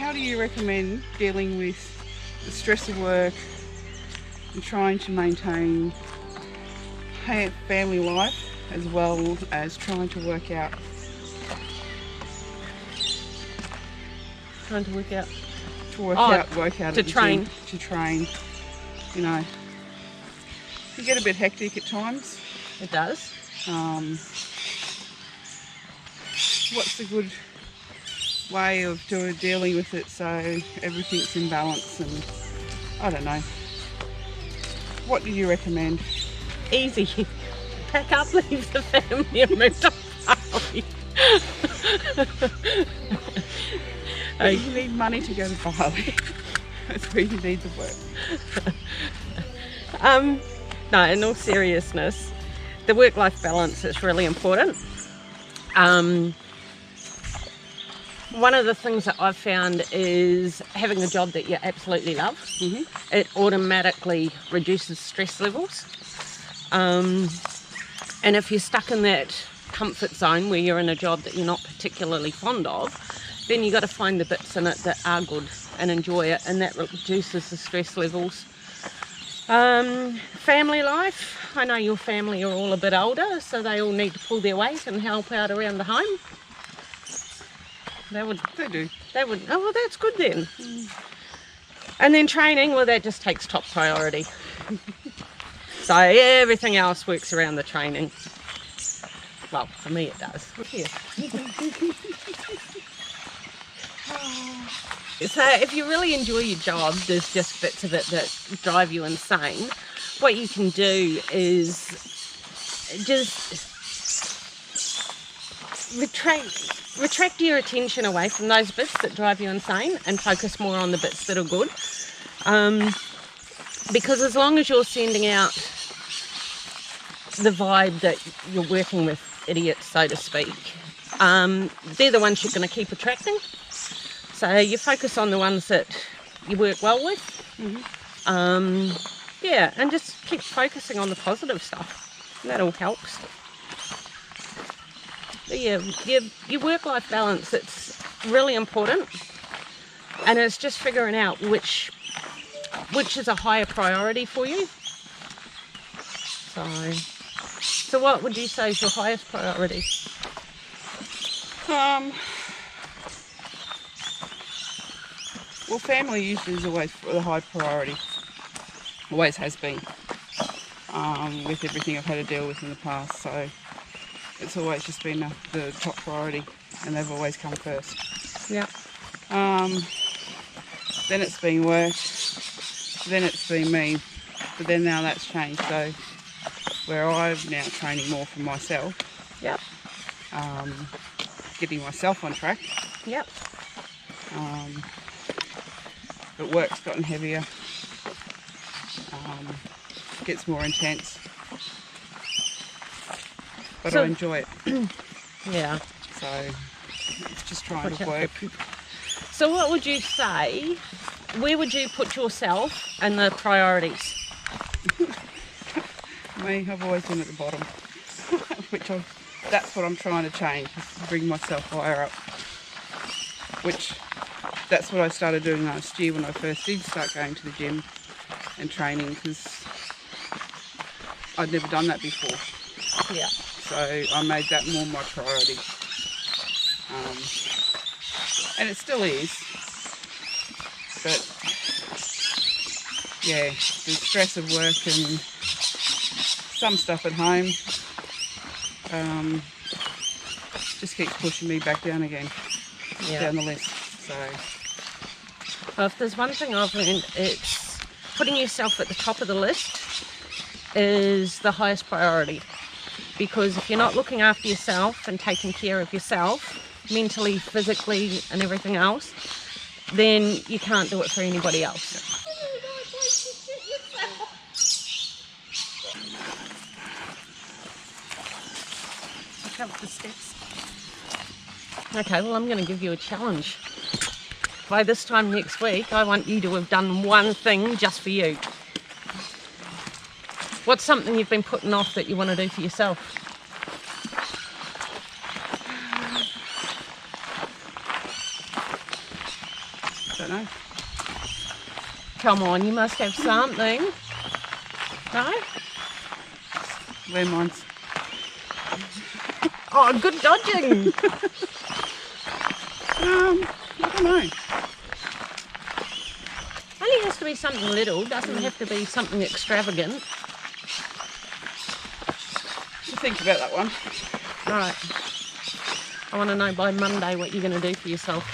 how do you recommend dealing with the stress of work and trying to maintain family life as well as trying to work out? Trying to work out. Work out to at the train. gym, to train. You know, you get a bit hectic at times. It does. What's a good way of dealing with it so everything's in balance? And I don't know. What do you recommend? Easy. Pack up, leave the family and move to Bali. But you need money to go to Bali. That's where you need the work. No, in all seriousness, the work-life balance is really important. One of the things that I've found is having a job that you absolutely love. Mm-hmm. It automatically reduces stress levels. And if you're stuck in that comfort zone where you're in a job that you're not particularly fond of, then you've got to find the bits in it that are good and enjoy it, and that reduces the stress levels. Family life, I know your family are all a bit older, so they all need to pull their weight and help out around the home. They do. Oh, well, that's good then. And then training, well, that just takes top priority. So everything else works around the training. Well, for me it does. Yeah. So if you really enjoy your job, there's just bits of it that drive you insane. What you can do is just retract your attention away from those bits that drive you insane and focus more on the bits that are good. Because as long as you're sending out the vibe that you're working with idiots, so to speak, they're the ones you're going to keep attracting. So you focus on the ones that you work well with. Mm-hmm. Yeah, and just keep focusing on the positive stuff. That all helps. But yeah, your work-life balance, it's really important. And it's just figuring out which is a higher priority for you. So what would you say is your highest priority? Well, family usually is always the high priority. Always has been. With everything I've had to deal with in the past, so it's always just been the top priority, and they've always come first. Yeah. Then it's been work. Then it's been me. But then now that's changed. So where I'm now training more for myself. Yep. Getting myself on track. Yep. But work's gotten heavier. Gets more intense. But I enjoy it. Yeah. So it's just trying to work. So what would you say, where would you put yourself and the priorities? Me, I've always been at the bottom. That's what I'm trying to change, is to bring myself higher up. Which, that's what I started doing last year when I first did start going to the gym and training, because I'd never done that before. Yeah. So I made that more my priority. And it still is. But yeah, the stress of work and some stuff at home just keeps pushing me back down again, down the list. So, well, if there's one thing I've learned, it's putting yourself at the top of the list is the highest priority. Because if you're not looking after yourself and taking care of yourself, mentally, physically and everything else, then you can't do it for anybody else. Up the steps. Okay, well, I'm going to give you a challenge. By this time next week, I want you to have done one thing just for you. What's something you've been putting off that you want to do for yourself? Don't know. Come on, you must have something. No? Where mine's. Oh, good dodging. I don't know. Only has to be something little, doesn't have to be something extravagant. Just think about that one. Right. I want to know by Monday what you're going to do for yourself.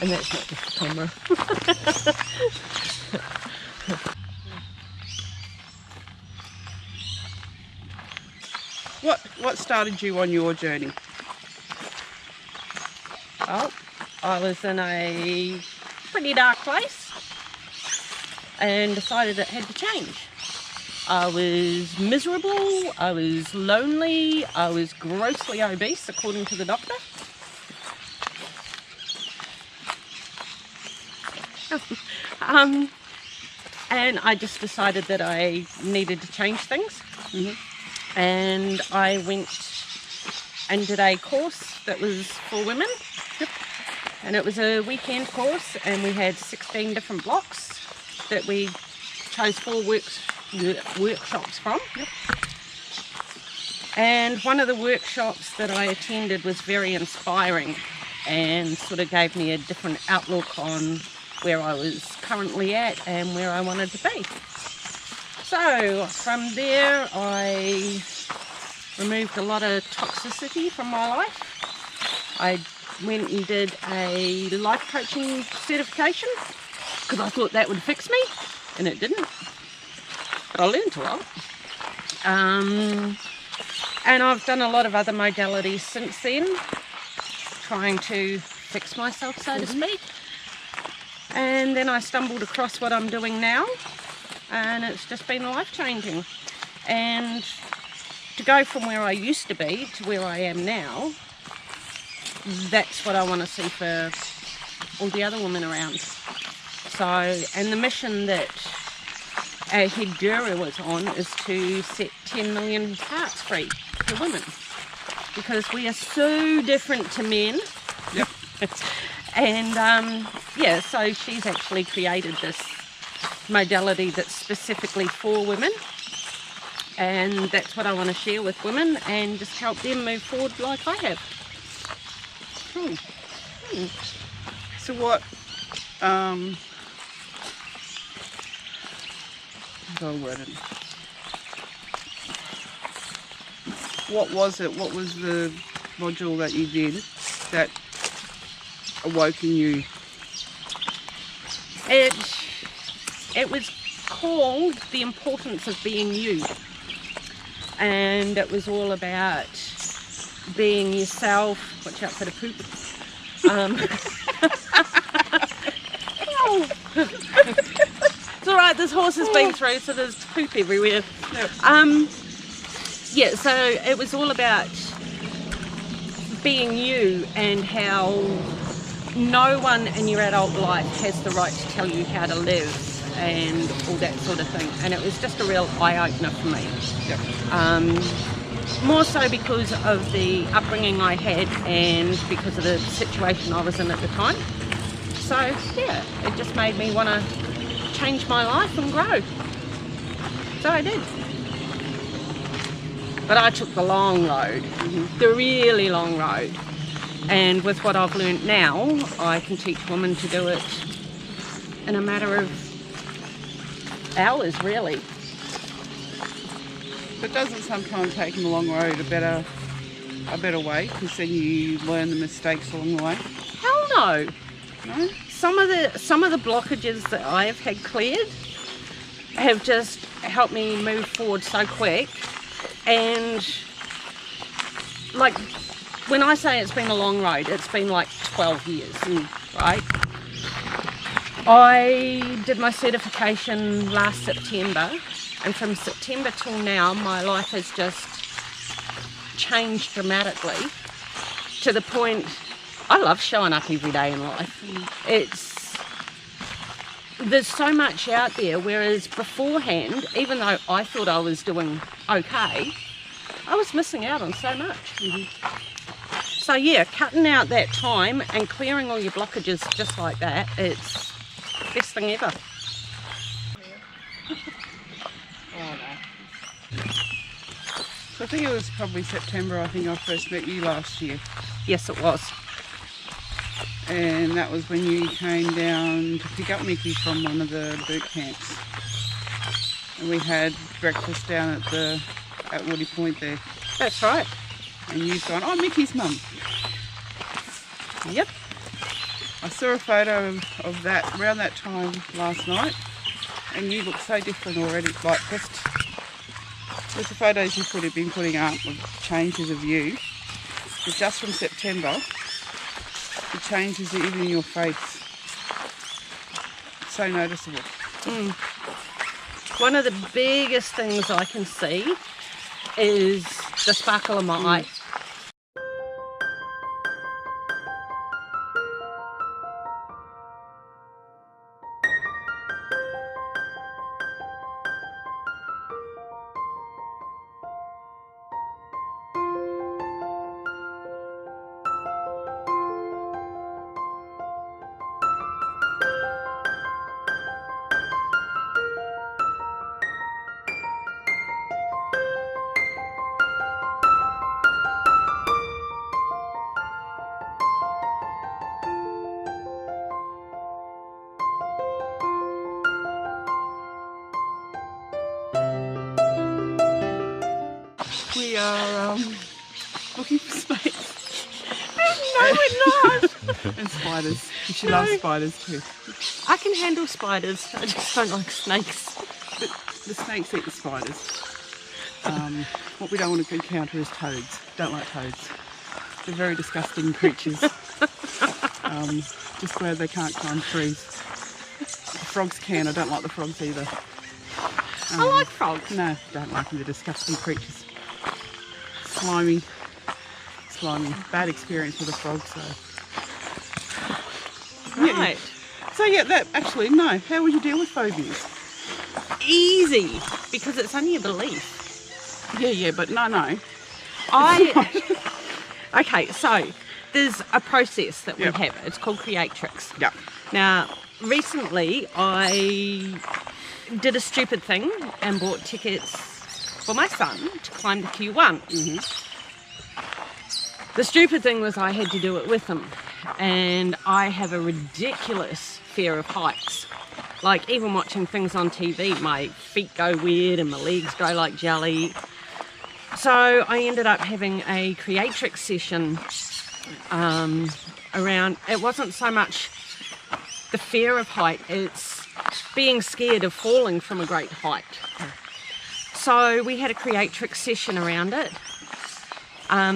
And that's not just the camera. What started you on your journey? Well, I was in a pretty dark place and decided it had to change. I was miserable, I was lonely, I was grossly obese according to the doctor. And I just decided that I needed to change things. And I went and did a course that was for women. And it was a weekend course, and we had 16 different blocks that we chose 4 workshops from. And one of the workshops that I attended was very inspiring and sort of gave me a different outlook on where I was currently at and where I wanted to be. So from there I removed a lot of toxicity from my life. I went and did a life coaching certification because I thought that would fix me, and it didn't. But I learned a lot. And I've done a lot of other modalities since then, trying to fix myself, so to speak. And then I stumbled across what I'm doing now, and it's just been life-changing. And to go from where I used to be to where I am now, that's what I want to see for all the other women around. So, and the mission that our head guru was on is to set 10 million hearts free for women, because we are so different to men. Yep. And yeah, so she's actually created this modality that's specifically for women, and that's what I want to share with women and just help them move forward like I have. Cool. So what, how do I word it? What was it? What was the module that you did that awoke in you? It was called The Importance of Being You, and it was all about being yourself. Watch out for the poop. It's alright, this horse has been through, so there's poop everywhere. Yep. Yeah, so it was all about being you and how no one in your adult life has the right to tell you how to live and all that sort of thing. And it was just a real eye-opener for me. Yep. More so because of the upbringing I had and because of the situation I was in at the time. So yeah, it just made me want to change my life and grow. So I did. But I took the long road, the really long road. And with what I've learned now, I can teach women to do it in a matter of hours, really. But doesn't sometimes taking the long road a better way, because then you learn the mistakes along the way? Hell no. No? Some of the blockages that I have had cleared have just helped me move forward so quick. And like, when I say it's been a long road, it's been like 12 years, right? I did my certification last September, and from September till now, my life has just changed dramatically to the point I love showing up every day in life. There's so much out there, whereas beforehand, even though I thought I was doing okay, I was missing out on so much. So yeah, cutting out that time and clearing all your blockages just like that, it's the best thing ever. Oh, no. So I think it was probably September, I think I first met you last year. Yes, it was. And that was when you came down to pick up Mickey from one of the boot camps. And we had breakfast down at Woody Point there. That's right. And you've gone, oh, Mickey's mum. Yep. I saw a photo of that around that time last night, and you look so different already. Like just with the photos you've been putting up of changes of you, but just from September, the changes even in your face, it's so noticeable. One of the biggest things I can see is the sparkle in my eye. We are looking for snakes. No, we're not. And spiders. She loves spiders too. I can handle spiders. I just don't like snakes. But the snakes eat the spiders. What we don't want to encounter is toads. Don't like toads. They're very disgusting creatures. Just glad they can't climb trees. The frogs can. I don't like the frogs either. I like frogs. No, don't like them. They're disgusting creatures. Slimy. Bad experience with a frog, so. Right. So yeah, that actually, no. How would you deal with phobias? Easy, because it's only a belief. Yeah, but no. Okay, so there's a process that we Yep. have. It's called Creatrix. Yeah. Now, recently I did a stupid thing and bought tickets for my son to climb the Q1. The stupid thing was I had to do it with him, and I have a ridiculous fear of heights. Like, even watching things on TV, my feet go weird and my legs go like jelly. So I ended up having a Creatrix session around, it wasn't so much the fear of height, it's being scared of falling from a great height. So we had a Creatrix session around it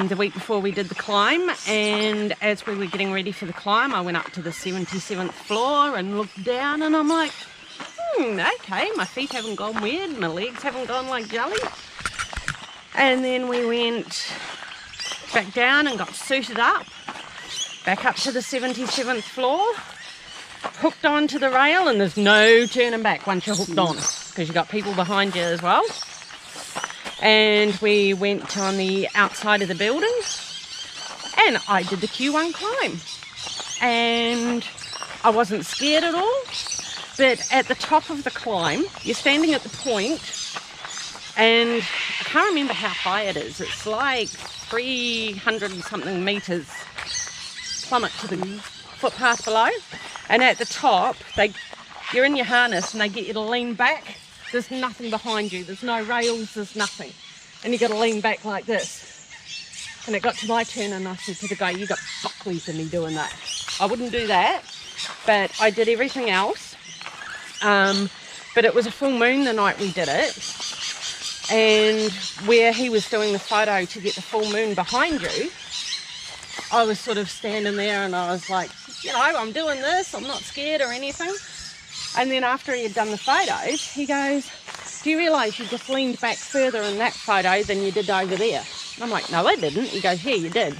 the week before we did the climb, and as we were getting ready for the climb, I went up to the 77th floor and looked down, and I'm like, okay, my feet haven't gone weird, my legs haven't gone like jelly. And then we went back down and got suited up, back up to the 77th floor, hooked onto the rail, and there's no turning back once you're hooked on, because you've got people behind you as well. And we went on the outside of the building, and I did the Q1 climb. And I wasn't scared at all, but at the top of the climb, you're standing at the point, and I can't remember how high it is. It's like 300 and something metres plummet to the footpath below. And at the top, you're in your harness and they get you to lean back. There's nothing behind you. There's no rails, there's nothing. And you got to lean back like this. And it got to my turn and I said to the guy, you got buckley in me doing that. I wouldn't do that, but I did everything else. But it was a full moon the night we did it. And where he was doing the photo to get the full moon behind you, I was sort of standing there and I was like, I'm doing this, I'm not scared or anything. And then after he had done the photos, he goes, do you realise you just leaned back further in that photo than you did over there? And I'm like, no, I didn't. He goes, yeah, you did.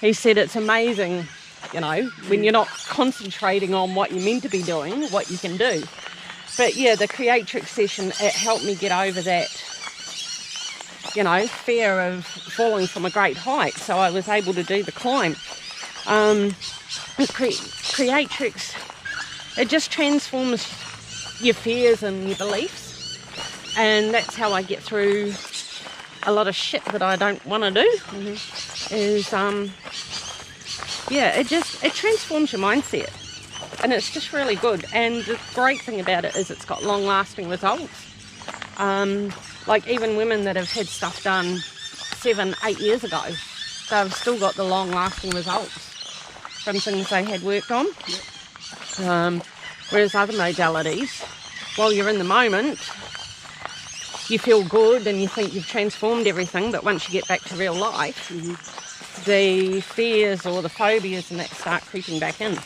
He said it's amazing, when you're not concentrating on what you're meant to be doing, what you can do. But yeah, the Creatrix session, it helped me get over that you know, fear of falling from a great height. So I was able to do the climb. Creatrix, it just transforms your fears and your beliefs, and that's how I get through a lot of shit that I don't want to do. Is yeah, it transforms your mindset, and it's just really good. And the great thing about it is it's got long-lasting results. Like even women that have had stuff done 7-8 years ago, they've still got the long-lasting results from things they had worked on. Whereas other modalities, while you're in the moment, you feel good and you think you've transformed everything, but once you get back to real life, the fears or the phobias and that start creeping back in.